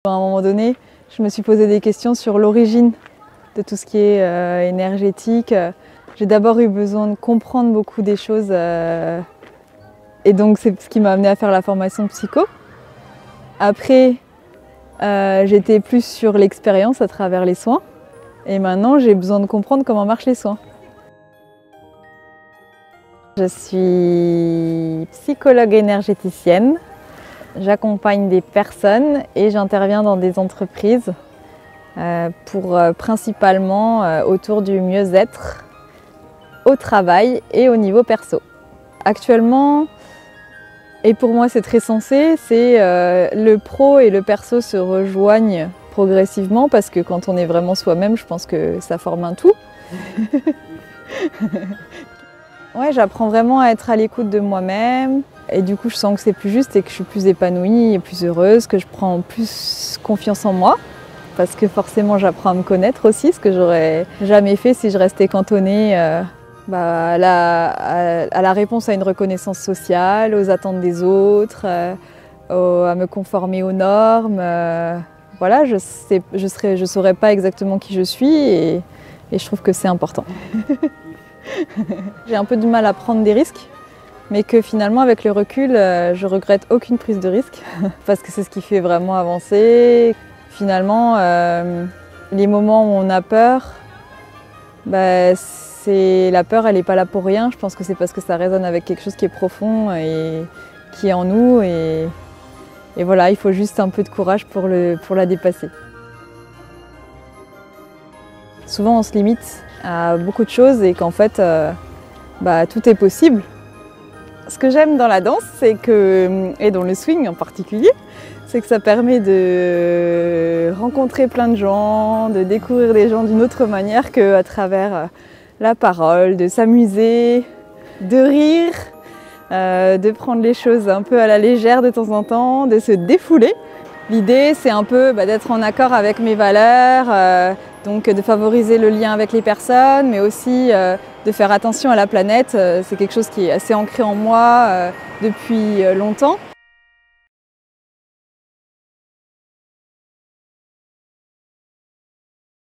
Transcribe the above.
À un moment donné, je me suis posé des questions sur l'origine de tout ce qui est énergétique. J'ai d'abord eu besoin de comprendre beaucoup des choses et donc c'est ce qui m'a amené à faire la formation de psycho. Après, j'étais plus sur l'expérience à travers les soins et maintenant j'ai besoin de comprendre comment marchent les soins. Je suis psychologue énergéticienne. J'accompagne des personnes et j'interviens dans des entreprises pour principalement autour du mieux-être au travail et au niveau perso. Actuellement, et pour moi c'est très sensé, c'est le pro et le perso se rejoignent progressivement parce que quand on est vraiment soi-même, je pense que ça forme un tout. Ouais, j'apprends vraiment à être à l'écoute de moi-même et du coup je sens que c'est plus juste et que je suis plus épanouie et plus heureuse, que je prends plus confiance en moi parce que forcément j'apprends à me connaître aussi, ce que j'aurais jamais fait si je restais cantonnée à la réponse à une reconnaissance sociale, aux attentes des autres, à me conformer aux normes. Voilà, je saurais pas exactement qui je suis et je trouve que c'est important. J'ai un peu du mal à prendre des risques, mais que finalement avec le recul, je regrette aucune prise de risque parce que c'est ce qui fait vraiment avancer. Finalement, les moments où on a peur, la peur elle n'est pas là pour rien. Je pense que c'est parce que ça résonne avec quelque chose qui est profond et qui est en nous et voilà, il faut juste un peu de courage pour la dépasser. Souvent on se limite à beaucoup de choses et qu'en fait tout est possible. Ce que j'aime dans la danse, et dans le swing en particulier, c'est que ça permet de rencontrer plein de gens, de découvrir les gens d'une autre manière qu'à travers la parole, de s'amuser, de rire, de prendre les choses un peu à la légère de temps en temps, de se défouler. L'idée, c'est un peu d'être en accord avec mes valeurs, donc de favoriser le lien avec les personnes, mais aussi de faire attention à la planète. C'est quelque chose qui est assez ancré en moi depuis longtemps.